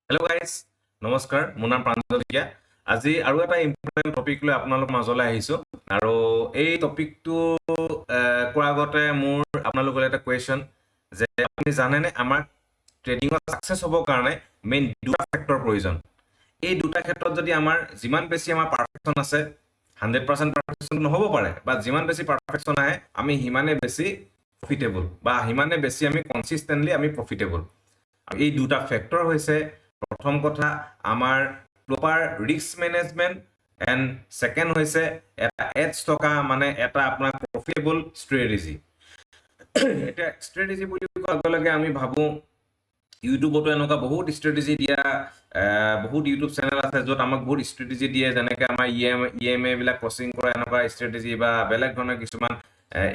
Hello' guys নমস্কাৰ মোৰ নাম প্ৰাঞ্জল শইকীয়া আজি আৰু এটা ইম্পৰ্টেণ্ট টপিক লৈ আপোনালোকৰ মাজলৈ আহিছোঁ আৰু এই টপিকটো কোৱাৰ আগতে মোৰ আপোনালোকৰ এটা কুৱেশ্যন যে আপুনি জানেনে আমাৰ ট্ৰেডিঙত ছাকচেছ হ'বৰ কাৰণে মেইন দুটা ফেক্টৰ প্ৰয়োজন এই দুটা ক্ষেত্ৰত যদি আমাৰ যিমান বেছি আমাৰ পাৰফেকশ্যন আছে 100% পাৰফেকশ্যন নহ'ব পাৰে বা যিমান বেছি পাৰফেকশ্যন আহে আমি সিমানে বেছি প্ৰফিটেবল বা সিমানে বেছি আমি কনচিষ্টেণ্টলি আমি প্ৰফিটেবল আৰু এই দুটা ফেক্টৰ হৈছে প্ৰথম কথা আমাৰ proper risk management and second হৈছে এটা এডছ থকা মানে এটা আপোনাৰ প্ৰফিটেবল ষ্ট্ৰেটেজি এতিয়া ষ্ট্ৰেটেজি বুলি কোৱাৰ লগে লগে আমি ভাবোঁ ইউটিউবতো এনেকুৱা বহুত ষ্ট্ৰেটেজি দিয়া বহুত ইউটিউব চেনেল আছে য'ত আমাক বহুত ষ্ট্ৰেটেজি দিয়ে যেনেকৈ আমাৰ EMA বিলাক ক্ৰচিং কৰা এনেকুৱা ষ্ট্ৰেটেজি বা বেলেগ ধৰণৰ কিছুমান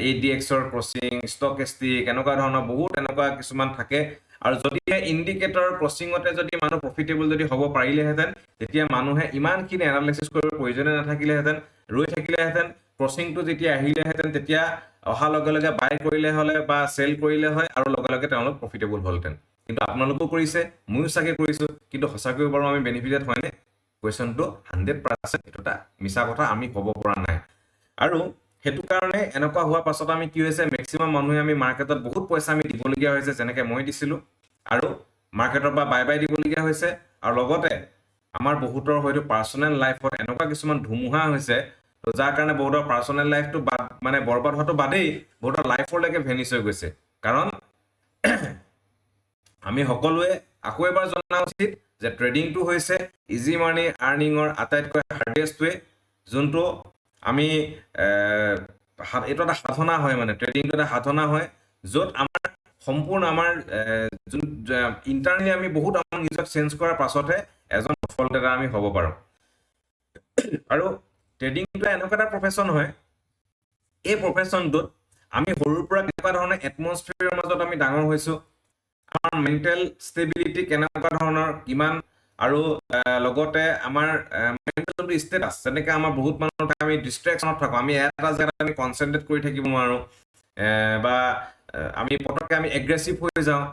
ADXৰ ক্ৰচিং ষ্টকেষ্টিক এনেকুৱা ধৰণৰ বহুত এনেকুৱা কিছুমান থাকে আৰু যদিহে ইণ্ডিকেটৰ ক্ৰচিঙতে যদি মানুহ প্ৰফিটেবল যদি হ'ব পাৰিলেহেঁতেন তেতিয়া মানুহে ইমানখিনি এনালাইচিছ কৰিব প্ৰয়োজনে নাথাকিলেহেঁতেন ৰৈ থাকিলেহেঁতেন ক্ৰচিংটো যেতিয়া আহিলেহেঁতেন তেতিয়া অহাৰ লগে লগে বাই কৰিলে হ'লে বা চেল কৰিলে হয় আৰু লগে লগে তেওঁলোক প্ৰফিটেবল হ'লহেঁতেন কিন্তু আপোনালোকেও কৰিছে ময়ো চাগে কৰিছোঁ কিন্তু সঁচাকৈ বাৰু আমি বেনিফিটেড হয়নে কুৱেশ্যনটো 100% এইটো এটা মিছা কথা আমি ক'ব পৰা নাই আৰু সেইটো কাৰণে এনেকুৱা হোৱাৰ পাছত আমি কি হৈছে মেক্সিমাম মানুহে আমি মাৰ্কেটত বহুত পইচা আমি দিবলগীয়া হৈছে যেনেকৈ মই দিছিলোঁ আৰু মাৰ্কেটৰ পৰা বাই দিবলগীয়া হৈছে আৰু লগতে আমাৰ বহুতৰ হয়তো পাৰ্চনেল লাইফত এনেকুৱা কিছুমান ধুমুহা হৈছে তো যাৰ কাৰণে বহুতৰ পাৰ্চনেল লাইফটো মানে বৰবাদ হোৱাটো বাদেই বহুতৰ লাইফৰলৈকে ভেনিছ হৈ গৈছে কাৰণ আমি সকলোৱে আকৌ এবাৰ জনা উচিত যে ট্ৰেডিংটো হৈছে ইজি মানি আৰ্নিঙৰ আটাইতকৈ হাৰ্ডেষ্ট ৱে যোনটো আমি এইটো এটা সাধনা হয় মানে ট্ৰেডিংটো এটা সাধনা হয় য'ত আমাৰ সম্পূৰ্ণ আমাৰ যোন ইণ্টাৰনেলি আমি বহুত আমাৰ নিজক চেঞ্জ কৰাৰ পাছতহে এজন সফল ট্ৰেডাৰ আমি হ'ব পাৰোঁ আৰু ট্ৰেডিংটো এনেকুৱা এটা প্ৰফেশ্যন হয় এই প্ৰফেশ্যনটোত আমি সৰুৰ পৰা কেনেকুৱা ধৰণৰ এটমছফিয়াৰৰ মাজত আমি ডাঙৰ হৈছোঁ আমাৰ মেণ্টেল ষ্টেবিলিটি কেনেকুৱা ধৰণৰ কিমান আৰু লগতে আমাৰ মেণ্টেল ষ্টেটাছ যেনেকৈ আমাৰ বহুত মানুহ আমি ডিষ্ট্ৰেকশ্যনত থাকোঁ আমি এটা জেগাত আমি কনচেনট্ৰেট কৰি থাকিব নোৱাৰোঁ বা আমি পটককৈ আমি এগ্ৰেছিভ হৈ যাওঁ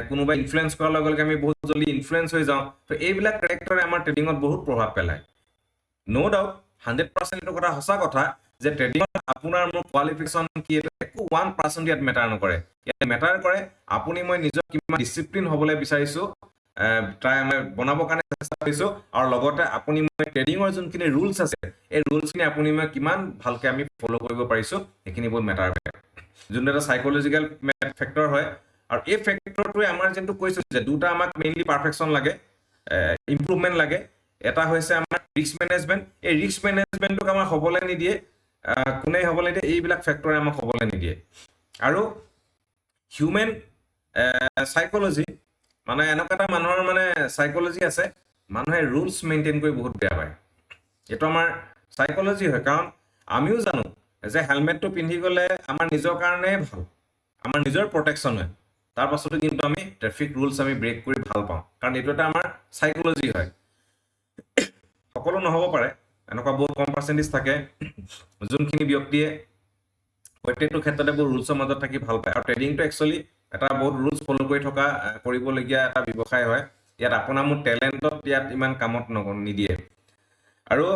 কোনোবা ইনফ্লুৱেঞ্চ কৰাৰ লগে লগে আমি বহুত জলদি ইনফ্লুৱেঞ্চ হৈ যাওঁ তো এইবিলাক কেৰেক্টাৰে আমাৰ ট্ৰেডিঙত বহুত প্ৰভাৱ পেলায় ন' ডাউট 100% এইটো কথা সঁচা কথা যে ট্ৰেডিঙত আপোনাৰ মোৰ কোৱালিফিকেশ্যন কি এইটো একো 1% ইয়াত মেটাৰ নকৰে ইয়াত মেটাৰ কৰে আপুনি মই নিজৰ কিমান ডিচিপ্লিন হ'বলৈ বিচাৰিছোঁ ট্ৰাই মই বনাবৰ কাৰণে চেষ্টা কৰিছোঁ আৰু লগতে আপুনি মই ট্ৰেডিঙৰ যোনখিনি ৰুলছ আছে এই ৰুলছখিনি আপুনি মই কিমান ভালকৈ আমি ফ'ল' কৰিব পাৰিছোঁ সেইখিনি বহুত মেটাৰ কৰে যোনটো এটা চাইক'লজিকেল ফেক্টৰ হয় আৰু এই ফেক্টৰটোৱে আমাৰ যোনটো কৈছোঁ যে দুটা আমাক মেইনলি পাৰফেকশ্যন লাগে ইম্প্ৰুভমেণ্ট লাগে এটা হৈছে আমাৰ ৰিস্ক মেনেজমেণ্ট এই ৰিস্ক মেনেজমেণ্টটোক আমাক হ'বলৈ নিদিয়ে কোনে হ'বলৈ নিদিয়ে এইবিলাক ফেক্টৰে আমাক হ'বলৈ নিদিয়ে আৰু হিউমেন চাইক'লজি মানে এনেকুৱা এটা মানুহৰ মানে চাইক'লজি আছে মানুহে ৰুলছ মেইনটেইন কৰি বহুত বেয়া পায় এইটো আমাৰ চাইক'লজি হয় কাৰণ আমিও জানো যে হেলমেটটো পিন্ধি গ'লে আমাৰ নিজৰ কাৰণেই ভাল আমাৰ নিজৰ প্ৰটেকশ্যন হয় তাৰ পাছতো কিন্তু আমি ট্ৰেফিক ৰুলছ আমি ব্ৰেক কৰি ভাল পাওঁ কাৰণ এইটো এটা আমাৰ চাইক'লজি হয় সকলো নহ'ব পাৰে এনেকুৱা বহুত কম পাৰ্চেণ্টেজ থাকে যোনখিনি ব্যক্তিয়ে প্ৰত্যেকটো ক্ষেত্ৰতে বহুত ৰুলছৰ মাজত থাকি ভাল পায় আৰু ট্ৰেডিংটো একচুৱেলি এটা বহুত ৰুলছ ফ'ল' কৰি থকা কৰিবলগীয়া এটা ব্যৱসায় হয় ইয়াত আপোনাৰ মোৰ টেলেণ্টত ইয়াত ইমান কামত নিদিয়ে আৰু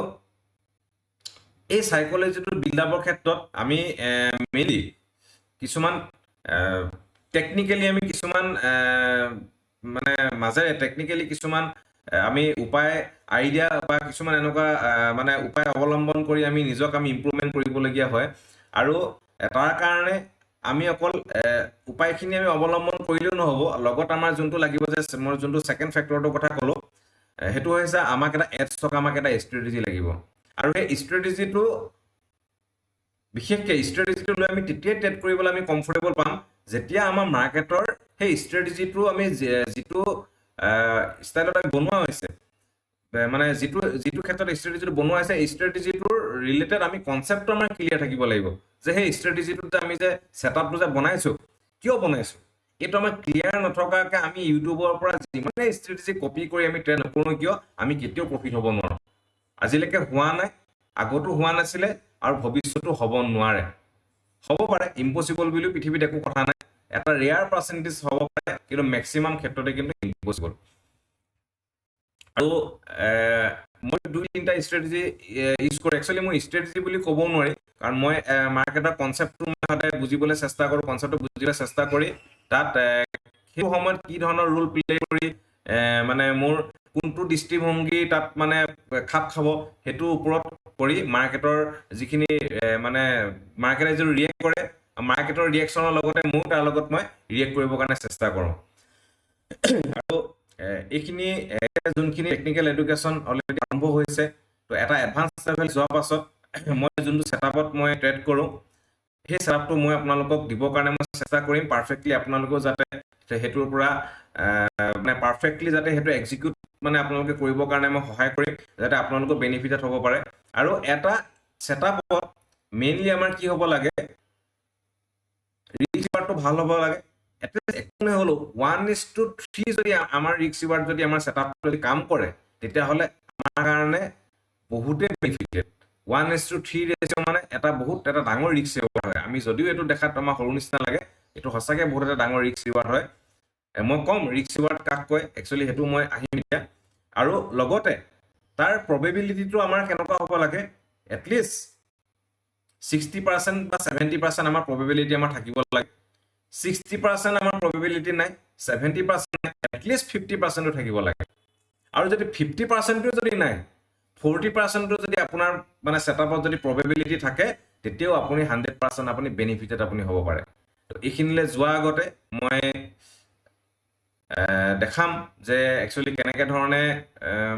এই চাইক'লজিটো বিল্ড আপৰ ক্ষেত্ৰত আমি মেইনলি কিছুমান টেকনিকেলি আমি কিছুমান মানে মাজেৰে টেকনিকেলি কিছুমান আমি উপায় আইডিয়া বা কিছুমান এনেকুৱা মানে উপায় অৱলম্বন কৰি আমি নিজক আমি ইম্প্ৰুভমেণ্ট কৰিবলগীয়া হয় আৰু তাৰ কাৰণে আমি অকল উপায়খিনি আমি অৱলম্বন কৰিলেও নহ'ব লগত আমাৰ যোনটো লাগিব যে মই যোনটো ছেকেণ্ড ফেক্টৰটোৰ কথা ক'লোঁ সেইটো হৈছে আমাক এটা এডছ থকা আমাক এটা ষ্ট্ৰেটেজি লাগিব আৰু সেই ষ্ট্ৰেটেজিটো বিশেষকৈ ষ্ট্ৰেটেজিটো লৈ আমি তেতিয়াই ট্ৰেড কৰিবলৈ আমি কমফৰ্টেবল পাম যেতিয়া আমাৰ মাৰ্কেটৰ সেই ষ্ট্ৰেটেজিটো আমি যিটো ষ্টাইলত আমি বনোৱা হৈছে মানে যিটো ক্ষেত্ৰত ষ্ট্ৰেটেজিটো বনোৱা হৈছে এই ষ্ট্ৰেটেজিটোৰ ৰিলেটেড আমি কনচেপ্টটো আমাৰ ক্লিয়াৰ থাকিব লাগিব যে সেই ষ্ট্ৰেটেজিটো যে আমি যে ছেটআপটো যে বনাইছোঁ কিয় বনাইছোঁ এইটো আমাৰ ক্লিয়াৰ নথকাকৈ আমি ইউটিউবৰ পৰা যিমানেই ষ্ট্ৰেটেজি কপি কৰি আমি ট্ৰেড নকৰোঁ কিয় আমি কেতিয়াও প্ৰফিট হ'ব নোৱাৰোঁ আজিলৈকে হোৱা নাই আগতো হোৱা নাছিলে আৰু ভৱিষ্যতো হ'ব নোৱাৰে হ'ব পাৰে ইম্পচিবল বুলিও পৃথিৱীত একো কথা নাই এটা ৰেয়াৰ পাৰ্চেণ্টেজ হ'ব পাৰে কিন্তু মেক্সিমাম ক্ষেত্ৰতে কিন্তু ইম্পচিবল আৰু মই 2-3টা ষ্ট্ৰেটেজি ইউজ কৰোঁ একচুৱেলি মই ষ্ট্ৰেটেজি বুলি ক'ব নোৱাৰি কাৰণ মই মাৰ্কেটৰ কনচেপ্টটো মই সদায় বুজিবলৈ চেষ্টা কৰোঁ কনচেপ্টটো বুজিবলৈ চেষ্টা কৰি তাত সেই সময়ত কি ধৰণৰ ৰোল প্লে কৰি মানে মোৰ কোনটো দৃষ্টিভংগী তাত মানে খাপ খাব সেইটোৰ ওপৰত কৰি মাৰ্কেটৰ যিখিনি মানে মাৰ্কেটে যিটো ৰিয়েক্ট কৰে মাৰ্কেটৰ ৰিয়েকশ্যনৰ লগতে মোৰ তাৰ লগত মই ৰিয়েক্ট কৰিবৰ কাৰণে চেষ্টা কৰোঁ আৰু এইখিনি যোনখিনি টেকনিকেল এডুকেশ্যন অলৰেডি আৰম্ভ হৈছে তো এটা এডভান্স লেভেল যোৱাৰ পাছত মই যোনটো ছেটআপত মই ট্ৰেড কৰোঁ সেই ছেটআপটো মই আপোনালোকক দিবৰ কাৰণে মই চেষ্টা কৰিম পাৰফেক্টলি আপোনালোকেও যাতে সেইটোৰ পৰা মানে পাৰফেক্টলি যাতে সেইটো এক্সিকিউট মানে আপোনালোকে কৰিবৰ কাৰণে মই সহায় কৰিম যাতে আপোনালোকৰ বেনিফিটেড হ'ব পাৰে আৰু এটা ছেটআপত মেইনলি আমাৰ কি হ'ব লাগে ৰিস্ক ৰিৱাৰ্ডটো ভাল হ'ব লাগে এটলিষ্ট একো নহ'লেও 1:3 যদি আমাৰ ৰিস্ক ৰিৱাৰ্ড যদি আমাৰ ছেটআপটো যদি কাম কৰে তেতিয়াহ'লে আমাৰ কাৰণে বহুতেই বেনিফিটেড 1:3 ৰেচিঅ' মানে এটা ডাঙৰ ৰিস্ক ৰিৱাৰ্ড হয় আমি যদিও এইটো দেখাত আমাৰ সৰু নিচিনা লাগে এইটো সঁচাকৈ বহুত এটা ডাঙৰ ৰিস্ক ৰিৱাৰ্ড হয় মই ক'ম ৰিস্ক ৰিৱাৰ্ড কাক কয় একচুৱেলি সেইটো মই আহিম এতিয়া আৰু লগতে তাৰ প্ৰবেবিলিটিটো আমাৰ কেনেকুৱা হ'ব লাগে এটলিষ্ট 60% বা 70% আমাৰ প্ৰবেবিলিটি আমাৰ থাকিব লাগে 60% আমাৰ প্ৰবেবিলিটি নাই 70% নাই এটলিষ্ট 50%ও থাকিব লাগে আৰু যদি 50%ও যদি নাই 40%ও যদি আপোনাৰ মানে ছেটআপত যদি প্ৰবেবিলিটি থাকে তেতিয়াও আপুনি 100% আপুনি বেনিফিটেড আপুনি হ'ব পাৰে তো এইখিনিলৈ যোৱাৰ আগতে মই দেখাম যে একচুৱেলি কেনেকৈ ধৰণে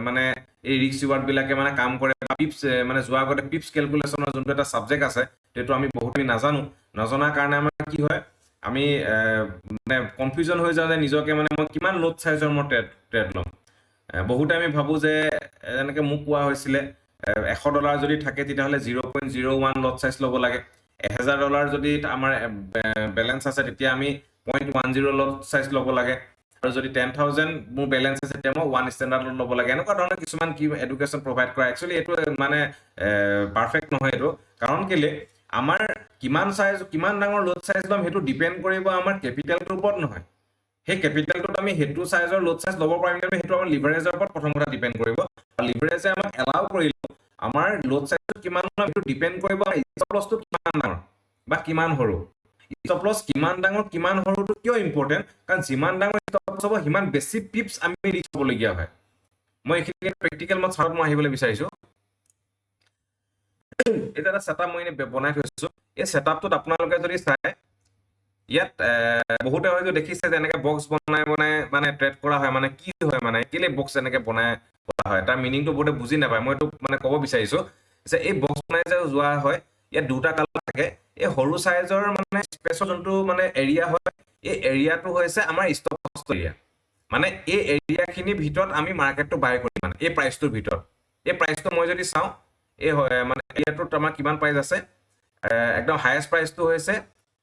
মানে এই ৰিস্ক ৰিৱাৰ্ডবিলাকে মানে কাম কৰে পিপছ মানে যোৱাৰ আগতে পিপছ কেলকুলেশ্যনৰ যোনটো এটা ছাবজেক্ট আছে সেইটো আমি বহুতখিনি নজনাৰ কাৰণে আমাৰ কি হয় আমি মানে কনফিউজন হৈ যাওঁ যে নিজকে মানে মই কিমান লোড চাইজৰ মই ট্ৰেড ল'ম বহুতে আমি ভাবোঁ যে এনেকৈ মোক কোৱা হৈছিলে $100 যদি থাকে তেতিয়াহ'লে 0.01 লট চাইজ ল'ব লাগে $1000 যদি আমাৰ বেলেঞ্চ আছে তেতিয়া আমি 0.10 লট চাইজ ল'ব লাগে আৰু যদি 10,000 মোৰ বেলেঞ্চ আছে তেতিয়া মই 1 ষ্টেণ্ডাৰ্ড লট ল'ব লাগে এনেকুৱা ধৰণৰ কিছুমান কি এডুকেশ্যন প্ৰভাইড কৰা একচুৱেলি এইটো মানে পাৰফেক্ট নহয় এইটো কাৰণ কেলে আমাৰ কিমান ডাঙৰ লোড চাইজ ল'ম সেইটো ডিপেণ্ড কৰিব আমাৰ কেপিটেলটোৰ ওপৰত নহয় সেই কেপিটেলটোত আমি সেইটো চাইজৰ লোড চাইজ ল'ব পাৰিম নে সেইটো আমাৰ লিভাৰেজৰ ওপৰত প্ৰথম কথা ডিপেণ্ড কৰিব আৰু লিভাৰেজে আমাক এলাউ কৰিলে আমাৰ লোড চাইজটো কিমান সেইটো ডিপেণ্ড কৰিব ষ্টপ লছটো কিমান ডাঙৰ বা কিমান সৰু ষ্টপ লছ কিমান ডাঙৰ কিমান সৰুটো কিয় ইম্পৰ্টেণ্ট কাৰণ যিমান ডাঙৰ ষ্টপ লছ হ'ব সিমান বেছি পিপছ আমি ৰিস্ক হ'বলগীয়া হয় মই এইখিনি প্ৰেক্টিকেল মই চাৰত মই আহিবলৈ বিচাৰিছোঁ এটা এটা ছেটআপ মই এনে বনাই থৈছোঁ এই ছেটআপটোত আপোনালোকে যদি চাই ইয়াত বহুতে হয়তো দেখিছে যে এনেকৈ বক্স বনাই মানে ট্ৰেড কৰা হয় মানে কি হয় মানে কেলে বক্স এনেকৈ বনাই কৰা হয় তাৰ মিনিংটো বহুতে বুজি নাপায় মই এইটো মানে ক'ব বিচাৰিছোঁ যে এই বক্স বনাই যে যোৱা হয় ইয়াত দুটা কালাৰ থাকে এই সৰু চাইজৰ মানে স্পেচৰ যোনটো মানে এৰিয়া হয় এই এৰিয়াটো হৈছে আমাৰ ষ্টপ লছ এৰিয়া মানে এই এৰিয়াখিনিৰ ভিতৰত আমি মাৰ্কেটটো বাই কৰিম মানে এই প্ৰাইচটোৰ ভিতৰত এই প্ৰাইচটো মই যদি চাওঁ এই মানে এৰিয়াটোত আমাৰ কিমান প্ৰাইচ আছে একদম হায়েষ্ট প্ৰাইচটো হৈছে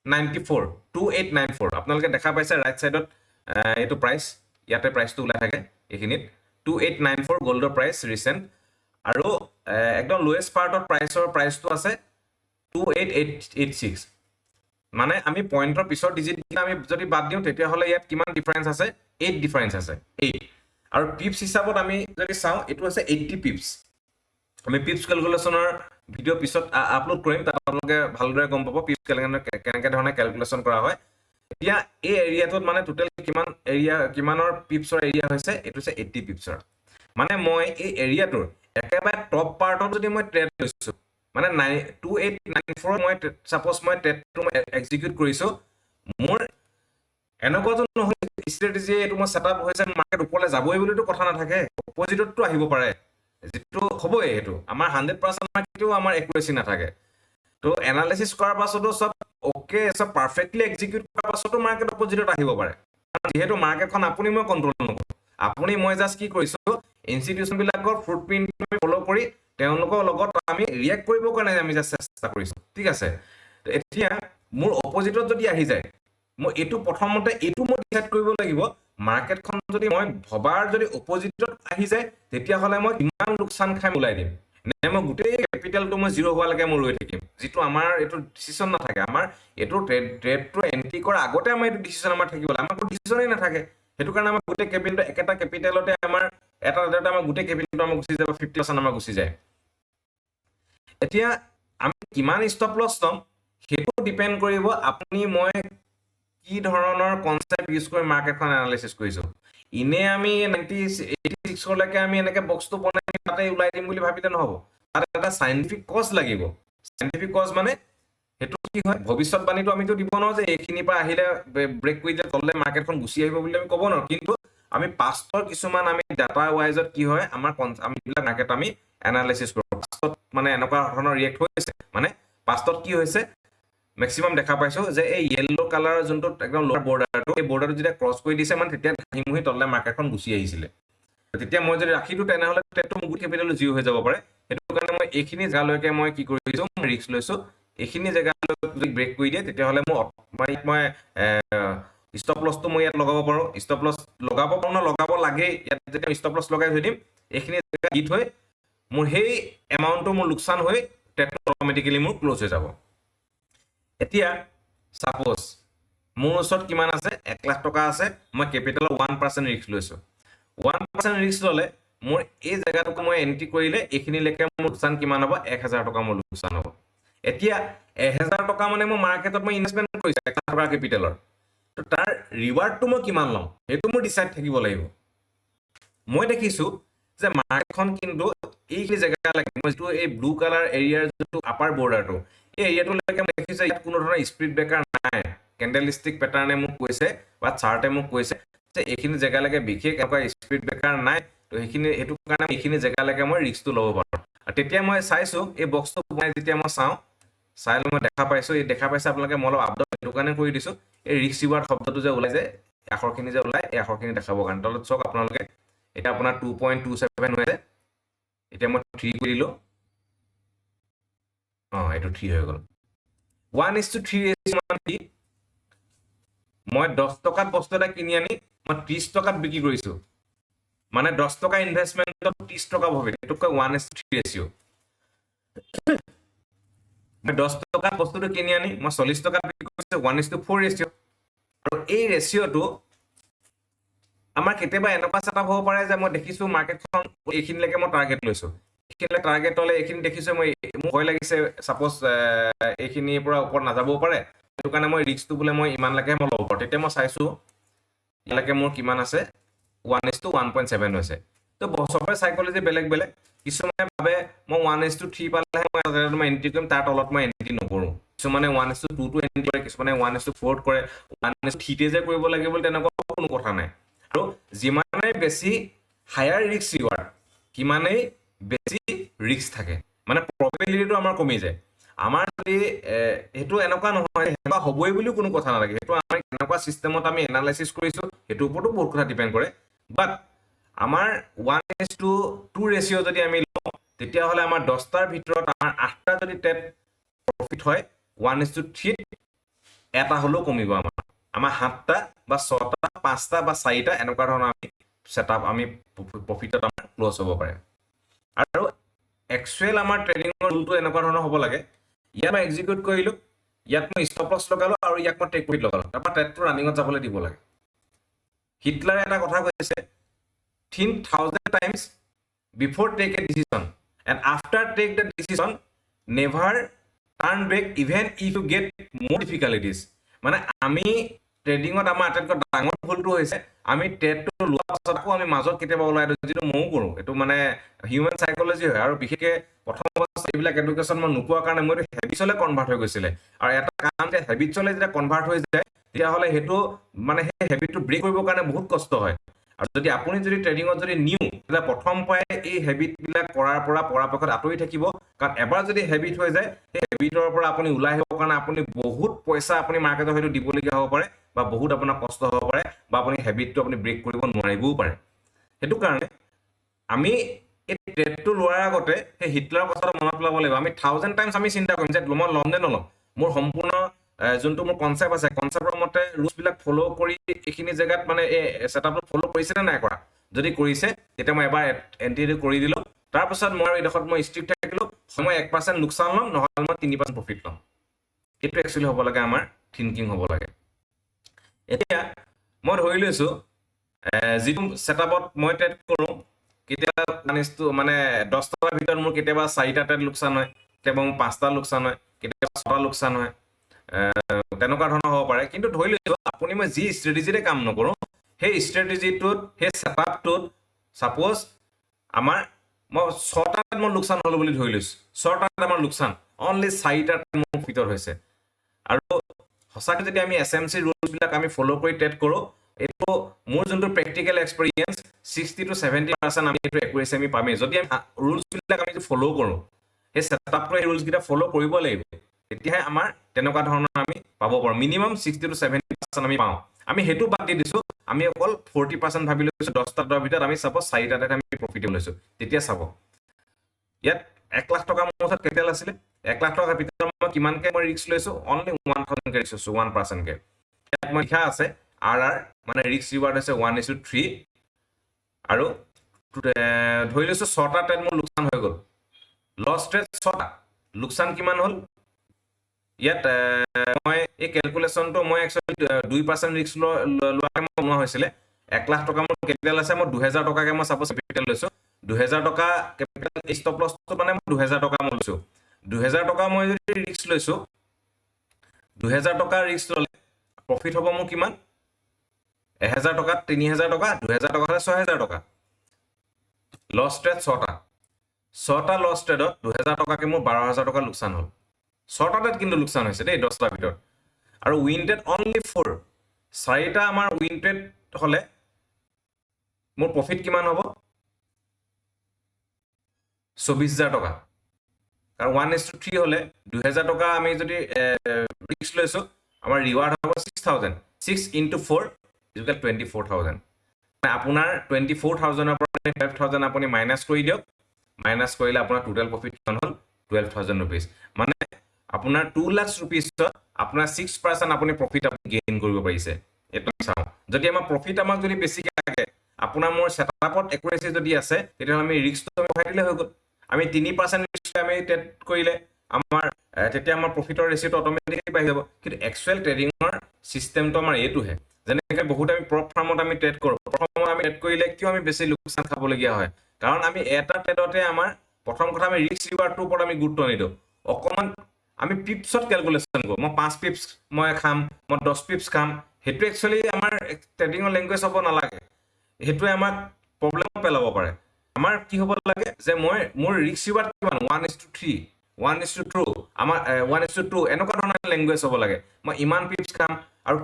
2894 আপোনালোকে দেখা পাইছে ৰাইট চাইডত এইটো প্ৰাইচ ইয়াতে প্ৰাইচটো ওলাই থাকে এইখিনিত 2894 গল্ডৰ প্ৰাইচ ৰিচেণ্ট আৰু একদম লোৱেষ্ট পাৰ্টত প্ৰাইচটো আছে 28886 মানে আমি পইণ্টৰ পিছৰ ডিজিট আমি যদি বাদ দিওঁ তেতিয়াহ'লে ইয়াত কিমান ডিফাৰেঞ্চ আছে 8 ডিফাৰেঞ্চ আছে 8 আৰু পিপছ হিচাপত আমি যদি চাওঁ এইটো আছে 80 পিপছ আমি পিপছ কেলকুলেশ্যনৰ ভিডিঅ' পিছত আপলোড কৰিম তাত আপোনালোকে ভালদৰে গম পাব পিপছ কেনেকৈ ধৰণে কেলকুলেশ্যন কৰা হয় এতিয়া এই এৰিয়াটোত মানে টোটেল কিমানৰ পিপছৰ এৰিয়া হৈছে এইটো হৈছে 80 পিপছৰ মানে মই এই এৰিয়াটোৰ একেবাৰে টপ পাৰ্টত যদি মই ট্ৰেড লৈছোঁ মানে 2894 মই ছাপ'জ মই ট্ৰেডটো মই এক্সিকিউট কৰিছোঁ মোৰ এনেকুৱাটো নহয় ষ্ট্ৰেটেজি এইটো মই ছেটআপ হৈছে মাৰ্কেট ওপৰলৈ যাবই বুলিতো কথা নাথাকে অপজিটতো আহিব পাৰে যিটো হ'বই সেইটো আমাৰ 100% মাৰ্কেটেও আমাৰ একুৰেচি নাথাকে তো এনালাইচিছ কৰাৰ পাছতো চব অ'কে চব পাৰফেক্টলি এক্সিকিউট কৰাৰ পাছতো মাৰ্কেট অপজিটত আহিব পাৰে যিহেতু মাৰ্কেটখন আপুনি মই কণ্ট্ৰল নকৰোঁ আপুনি মই জাষ্ট কি কৰিছোঁ ইনষ্টিটিউশ্যনবিলাকৰ ফুটপ্ৰিণ্ট আমি ফ'ল' কৰি তেওঁলোকৰ লগত আমি ৰিয়েক্ট কৰিবৰ কাৰণে আমি জাষ্ট চেষ্টা কৰিছোঁ ঠিক আছে এতিয়া মোৰ অপজিটত যদি আহি যায় মই এইটো প্ৰথমতে এইটো মই ডিচাইড কৰিব লাগিব মাৰ্কেটখন যদি মই ভবাৰ যদি অপজিটত আহি যায় তেতিয়াহ'লে মই কিমান লোকচান খাই ওলাই দিম নে মই গোটেই কেপিটেলটো মই জিৰ' হোৱালৈকে মই ৰৈ থাকিম যিটো আমাৰ এইটো ডিচিশ্যন নাথাকে আমাৰ এইটো ট্ৰেডটো এণ্ট্ৰি কৰাৰ আগতে আমাৰ এইটো ডিচিশ্যন আমাৰ থাকিব লাগে আমাৰ কোনো ডিচিশ্যনেই নাথাকে সেইটো কাৰণে আমাৰ গোটেই কেপিটেলটো একেটা কেপিটেলতে আমাৰ এটা আমাৰ গোটেই কেপিটেলটো আমাৰ গুচি যাব 50% আমাৰ গুচি যায় এতিয়া আমি কিমান ষ্টপ লছ ল'ম সেইটো ডিপেন্ড কৰিব আপুনি মই কি ধৰণৰ কনসেপ্ট ইউজ কৰি মাৰ্কেটখন এনালাইসিস কৰিছো ইনে আমি 86 লৈকে আমি এনেকে বক্সটো বনাই তাতে উলাই দিম বুলি ভাবিলে নহব তাত এটা সাইন্টিফিক কজ লাগিব সাইন্টিফিক কজ মানে হেতু কি হয় ভবিষ্যৎবাণীটো আমিতো দিব নোৱাৰো যে এইখিনি পৰা আহিলে ব্ৰেক কৰি দিলে তললে মাৰ্কেটখন গুচি আহিব বুলি আমি ক'ব নোৱাৰো কিন্তু আমি পাষ্টৰ কিছুমান আমি ডাটা ওয়াইজত কি হয় আমাৰ আমি বিলাক মাৰ্কেট আমি এনালাইসিস কৰো পাষ্টত মানে এনেকুৱা ধৰণৰ ৰিয়েক্ট হৈছে মানে পাষ্টত কি হৈছে ম্যাক্সিমাম দেখা পাইছো যে এই ইয়েলো কালাৰৰ যোনটো একদম লোৱাৰ বৰ্ডাৰটো এই বৰ্ডাৰটো যেতিয়া ক্ৰছ কৰি দিছে মানে তেতিয়া হিমুহি তললে মাৰ্কেটখন গুচি আহিছিলে তেতিয়া মই যদি ৰাখি দিও তেনেহলে টেটটো মুগুট কেপিটেল জিৰ হৈ যাব পাৰে সেইটো কাৰণে মই এইখিনি জালৈকে মই কি কৰিছো ৰিস্ক লৈছো এইখিনি জায়গালৈ যদি ব্ৰেক কৰি দিয়ে তেতিয়া হলে মই ষ্টপ লছটো মই ইয়াত লগাব পাৰো ষ্টপ লছ লগাব পাৰো না লগাব লাগে ইয়াত যেতিয়া ষ্টপ লছ লগাই থৈ দিম এইখিনি জায়গা হিট হৈ মোৰ সেই এমাউন্টটো মোৰ লোকসান হৈ টেটটো অটোমেটিক্যালি মোৰ ক্লোজ হৈ যাব এতিয়া সাপোজ মোৰ ওচৰত কিমান আছে 1 লাখ টকা আছে মই কেপিটেলৰ 1% ৰিস্ক লৈছো 1% ৰিস্ক ললে মোৰ এই জায়গাটো মই এন্ট্ৰি কৰিলে এইখিনি লেকে মোৰ লোকসান কিমান হ'ব 1000 টকা মোৰ লোকসান হ'ব এতিয়া 1000 টকা মানে মই মাৰ্কেটত মই ইনভেষ্টমেন্ট কৰিছো 1 লাখ টকা কেপিটেলৰ তো তাৰ ৰিৱাৰ্ডটো মই কিমান লম হেতু মোৰ ডিসাইড থাকিব লাগিব মই দেখিছো যে মাৰ্কেটখন কিন্তু এইখিনি জায়গা লাগে মই যেটো এই ব্লু কালাৰ এৰিয়াৰ যেটো আপাৰ বৰ্ডাৰটো এই এৰিয়াটো লৈকে মই দেখিছো ইয়াত কোনো ধৰণৰ স্প্লিট ব্ৰেকাৰ নাই ক্যান্ডেলষ্টিক প্যাটাৰ্নে মোক কৈছে বা চাৰ্টে মোক কৈছে যে এইখিনি জায়গা লাগে বিশেষ এনেকুৱা স্প্লিট ব্ৰেকাৰ নাই তো এইখিনি হেতু কাৰণে এইখিনি জায়গা লাগে মই ৰিস্কটো ল'ব পাৰো আৰু তেতিয়া মই চাইছো এই বক্সটো বনাই যেতিয়া মই চাও চাইলে মই দেখা পাইছো এই দেখা পাইছে আপোনালোকে মই অলপ আপডেট হেতু কাৰণে কৰি দিছো এই ৰিস্ক ৰিৱাৰ্ড শব্দটো যে ওলাই যে আখৰখিনি যে ওলাই এই আখৰখিনি দেখাবৰ কাৰণে তলত চক আপোনালোকে এটা আপোনাৰ 2.27 হৈছে এতিয়া মই 3 কৰি দিলো এটো 3 হৈ গল 1:3 ৰেশিও মানে কি মই 10 টকাত বস্তু এটা কিনি আনি মই 30 টকাত বিক্ৰী কৰিছো মানে 10 টকা ইনভেষ্টমেন্টত 30 টকা প্ৰফিট এটোক 1:3 ৰেশিও মই 10 টকা বস্তুটো কিনি আনি মই 40 টকাত বিক্ৰী কৰিছো 1:4 ৰেশিও আৰু এই ৰেশিওটো আমাৰ কেতিয়াবা এনেকুৱা সেটআপ হ'ব পাৰে যে মই দেখিছো মাৰ্কেটখন এইখিনিলৈকে মই টাৰ্গেট লৈছো এইখিনিলে টাৰ্গেট হলে এইখিনি দেখিছো মই মোৰ ভয় লাগিছে সাপোজ এইখিনিৰ পৰা ওপৰত নাযাবও পাৰে সেইটো কাৰণে মই ৰিস্কটো বলে মই ইমান লাগে মই ল'ব পাৰো তেতিয়া মই চাইছো ইয়ালৈকে মোৰ কিমান আছে 1:1.7 হৈছে তো সবৰে সাইকোলজি বেলেগ বেলেগ কিছুমানে ভাবে মই 1:3 পালেহে মই এন্ট্ৰি কৰিম তাৰ তলত মই এন্ট্ৰি নকৰো কিছুমানে 1:2 টো এন্ট্ৰি কৰে কিছুমানে 1:4 কৰে 1:3 যে কৰিব লাগিব তেনেকুৱা কোনো কথা নাই আৰু যিমানে বেছি হায়াৰ ৰিস্ক ৰিৱাৰ্ড কিমানেই বেছি ৰিস্ক থাকে মানে প্ৰবাবিলিটিটো আমাৰ কমি যায় আমাৰ যদি হেতু এনেকুৱা নহয় হেবা হবই বুলি কোনো কথা নালাগে হেতু আমাৰ এনেকুৱা সিস্টেমত আমি এনালাইসিস কৰিছো হেতু ওপৰতো বহুত কথা ডিপেন্ড কৰে বাট আমাৰ 1:2 ৰেশিও যদি আমি লওঁ তেতিয়া হলে আমাৰ 10টাৰ ভিতৰত আমাৰ 8টা যদি টেট প্ৰফিট হয় 1:3 এটা হলো কমিব আমাৰ 7টা বা 6টা 5টা বা 4টা এনেকুৱা ধৰণৰ আমি সেটআপ আমি প্ৰফিটত আমাৰ ক্লোজ হ'ব পাৰে আৰু একচুৱেল আমাৰ ট্ৰেডিংৰ ৰুলটো এনেকুৱা ধৰণৰ হ'ব লাগে ইয়াত মই এক্সিকিউট কৰিলো ইয়াত মই ষ্টপ লছ লগালো আৰু ইয়াক মই টেক প্ৰফিট লগালো তাৰপৰা ট্ৰেডটো ৰানিঙত যাবলৈ দিব লাগে হিটলাৰে এটা কথা কৈছে think 1000 times before take a decision and after take the decision never turn back even if you get more difficulties মানে আমি ট্ৰেডিংত আমাৰ আটাইতকৈ ডাঙৰ ভুলটো হৈছে আমি ট্ৰেডটো লোৱাৰ পাছত আকৌ আমি মাজত কেতিয়াবা ওলাই দিওঁ যেটো মও কৰো এটো মানে হিউম্যান সাইকোলজি হয় আৰু বিশেষকৈ প্ৰথম অৱস্থাত এইবিলাক এডুকেশ্যন মই নোপোৱাৰ কাৰণে মই হেবিটছলৈ কনভাৰ্ট হৈ গৈছিলে আৰু এটা কাম যে হেবিটছলৈ যেতিয়া কনভাৰ্ট হৈ যায় তেতিয়া হলে হেতু মানে সেই হেবিটটো ব্ৰেক কৰিবৰ কাৰণে বহুত কষ্ট হয় আৰু যদি আপুনি যদি ট্ৰেডিংত যদি নিউ তেতিয়া প্ৰথম পৰাই এই হেবিট বিলাক কৰাৰ পৰা পৰাপক্ষত আঁতৰি থাকিব কাৰণ এবাৰ যদি হেবিট হৈ যায় সেই হেবিটৰ পৰা আপুনি ওলাই আহিবৰ কাৰণে আপুনি বহুত পইচা আপুনি মাৰ্কেটত হয়তো দিবলগীয়া হ'ব পাৰে বা বহুত আপোনাৰ কষ্ট হ'ব পাৰে বা আপুনি হেবিটটো আপুনি ব্ৰেক কৰিব নোৱাৰিবও পাৰে হেতু কাৰণে আমি এই ট্ৰেডটো লোৱাৰ আগতে সেই হিটলাৰৰ কথাটো মনত পেলাব লাগিব আমি 1000 টাইমছ আমি চিন্তা কৰিম যে মই ল'ম নে নল'ম মোৰ সম্পূৰ্ণ যোনটো মোৰ কনসেপ্ট আছে কনসেপ্টৰ মতে ৰুলছ বিলাক ফলো কৰি এইখিনি জায়গাত মানে এই সেটআপটো ফলো কৰিছে নে নাই কৰা যদি কৰিছে তেতিয়া মই এবাৰ এন্ট্ৰি কৰি দিলো তাৰ পাছত মই এডখত মই ষ্ট্ৰিক্ট থাকিলো মই 1% লোকসান ল'ম নহলে মই 3% প্ৰফিট ল'ম এটো একচুয়ালি হ'ব লাগে আমাৰ থিংকিং হ'ব লাগে এতিয়া মই ধৰি লৈছো যিটো সেটআপত মই ট্ৰেড কৰো কেতিয়াবা মানে 10 টকাৰ ভিতৰত মোৰ কেতিয়াবা 4টা ট্ৰেড লোকচান হয়, কেতিয়াবা মোৰ 5টা লোকচান হয়, কেতিয়াবা 6টা লোকচান হয়, তেনেকুৱা ধৰণৰ হ'ব পাৰে। কিন্তু ধৰি লৈছো আপুনি মই যি ষ্ট্ৰেটেজিৰে কাম নকৰোঁ, সেই ষ্ট্ৰেটেজিটোত সেই ছেটআপটোত ছাপ'জ আমাৰ মই 6টাত মোৰ লোকচান হ'ল বুলি ধৰি লৈছোঁ, 6টাত আমাৰ লোকচান, অনলি 4টাত মোৰ প্ৰফিটত হৈছে। আৰু সঁচাকৈ যদি আমি SMC ৰুলছবিলাক আমি ফ'ল' কৰি ট্ৰেড কৰোঁ, এইটো মোৰ যোনটো প্ৰেক্টিকেল এক্সপেৰিয়েঞ্চ 60 to 70% আমি এইটো একুৰেচি আমি পামেই যদি আমি ৰুলছবিলাক আমি ফ'ল' কৰোঁ। সেই ছেটআপটো এই ৰুলছকেইটা ফ'ল' কৰিব লাগিব, তেতিয়াহে আমাৰ তেনেকুৱা ধৰণৰ আমি পাব পাৰোঁ। মিনিমাম 60 to 70% আমি পাওঁ। আমি সেইটো বাদ দি দিছোঁ, আমি অকল 40% ভাবি লৈছোঁ 10টা টকাৰ ভিতৰত আমি ছাপ'জ 4টাতে আমি প্ৰফিটেবল হৈছোঁ। তেতিয়া চাব ইয়াত 1 লাখ টকা মোৰ ওচৰত কেপিটেল আছিলে, 1 লাখ টকাৰ ভিতৰত মই কিমানকৈ মই ৰিস্ক লৈছোঁ, অনলি 1000কৈ ৰিস্ক লৈছোঁ, 1%কৈ। ইয়াত মই লিখা আছে RR মানে ৰিস্ক ৰিৱাৰ্ড হৈছে 1:3 আৰু ধৰি লৈছোঁ 6টা ট্ৰেড মোৰ লোকচান হৈ গ'ল, লছ ট্ৰেড 6টা, লোকচান কিমান হ'ল ইয়াত মই এই কেলকুলেশ্যনটো মই একচুৱেলি 2% ৰিস্ক লোৱাকৈ মই বনোৱা হৈছিলে। 1 লাখ টকা মোৰ কেপিটেল আছে, মই 2000 টকাকৈ মই ছাপ'জ কেপিটেল লৈছোঁ, 2000 টকা কেপিটেল ষ্টপ লছটো মানে মই 2000 টকা মই লৈছোঁ। 2000 টকা মই যদি ৰিস্ক লৈছোঁ, 2000 টকা ৰিস্ক ল'লে প্ৰফিট হ'ব মোৰ কিমান, 1000 টকাত 3000 টকা, 2000 টকা হ'লে 6000 টকা। লছ ট্ৰেড 6টা লছ ট্ৰেডত 2000 টকাকৈ মোৰ 12000 টকা লোকচান হ'ল। 6টা ট্ৰেড কিন্তু লোকচান হৈছে দেই 10টাৰ ভিতৰত। আৰু উইন ট্ৰেড অনলি 4, 4টা আমাৰ উইন ট্ৰেড হ'লে মোৰ প্ৰফিট কিমান হ'ব, 24000 টকা। কাৰণ 1:3 হ'লে 2000 টকা আমি যদি ৰিস্ক লৈছোঁ, আমাৰ ৰিৱাৰ্ড হ'ব 6000, 6 into 4 = 24000। আপোনাৰ 24000ৰ পৰা 5000 আপুনি মাইনাছ কৰি দিয়ক, মাইনাছ কৰিলে আপোনাৰ টোটেল প্ৰফিট কিমান হ'ল, 12000 ৰুপিজ। মানে আপোনাৰ 2 লাখ ৰুপিজত আপোনাৰ 6% আপুনি প্ৰফিট আপুনি গেইন কৰিব পাৰিছে। এইটো চাওঁ, যদি আমাৰ প্ৰফিট আমাক যদি বেছিকৈ লাগে, আপোনাৰ মোৰ ছেটআপত একুৰেচি যদি আছে, তেতিয়াহ'লে আমি ৰিস্কটো আমি উঠাই দিলে হৈ গ'ল। আমি 3% ৰিস্ক আমি ট্ৰেড কৰিলে আমাৰ তেতিয়া আমাৰ প্ৰফিটৰ ৰেচিঅ'টো অট'মেটিকেলি বাঢ়ি যাব। কিন্তু একচুৱেল ট্ৰেডিঙৰ চিষ্টেমটো আমাৰ এইটোহে। যেনেকৈ বহুত আমি প্ৰপ ফাৰ্মত আমি ট্ৰেড কৰোঁ, প্ৰথমত আমি ট্ৰেড কৰিলে কিয় আমি বেছি লোকচান খাবলগীয়া হয়, কাৰণ আমি এটা ট্ৰেডতে আমাৰ প্ৰথম কথা আমি ৰিস্ক ৰিৱাৰ্ডটোৰ ওপৰত আমি গুৰুত্ব নিদিওঁ, অকণমান আমি পিপছত কেলকুলেশ্যন কৰোঁ। মই 5 পিপছ মই খাম, মই 10 পিপছ খাম, সেইটো একচুৱেলি আমাৰ ট্ৰেডিঙৰ লেংগুৱেজ হ'ব নালাগে, সেইটোৱে আমাক প্ৰব্লেমত পেলাব পাৰে। আমাৰ কি হ'ব লাগে যে মোৰ ৰিস্ক ৰিৱাৰ্ড কিমান, 1:3, 1:2, আমাৰ 1:2 এনেকুৱা ধৰণৰ লেংগুৱেজ হ'ব লাগে। মই ইমান পিপছ খাম আৰু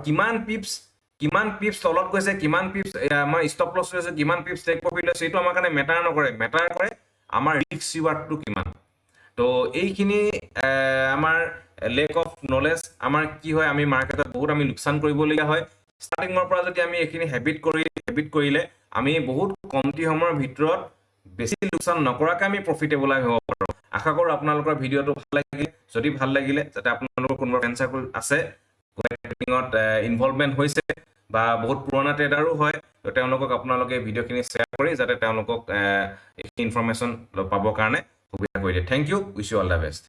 কিমান পিপছ তলত গৈছে, কিমান পিপছ মই ষ্টপ লছ লৈছোঁ, কিমান পিপছ টেক প্ৰফিট লৈছোঁ, এইটো আমাৰ কাৰণে মেটাৰ নকৰে। মেটাৰ কৰে আমাৰ ৰিস্ক ৰিৱাৰ্ডটো কিমান। তো এইখিনি আমাৰ লেক অফ নলেজ, আমাৰ কি হয় আমি মাৰ্কেটত বহুত আমি লোকচান কৰিবলগীয়া হয়। ষ্টাৰ্টিঙৰ পৰা যদি আমি এইখিনি হেবিট কৰিলে আমি বহুত কমটি সময়ৰ ভিতৰত বেছি লোকচান নকৰাকৈ আমি প্ৰফিটেবল হ'ব পাৰোঁ। আশা কৰোঁ আপোনালোকৰ ভিডিঅ'টো ভাল লাগিলে। যদি ভাল লাগিলে, যাতে আপোনালোকৰ কোনোবা ফ্ৰেণ্ড চাৰ্কল আছে ট্ৰেডিঙত ইনভলভমেণ্ট হৈছে বা বহুত পুৰণা ট্ৰেডাৰো হয়, তো তেওঁলোকক আপোনালোকে ভিডিঅ'খিনি শ্বেয়াৰ কৰি যাতে তেওঁলোকক এইখিনি ইনফৰমেশ্যন পাবৰ কাৰণে সুবিধা কৰি দিয়ে। Thank you, wish you all the best.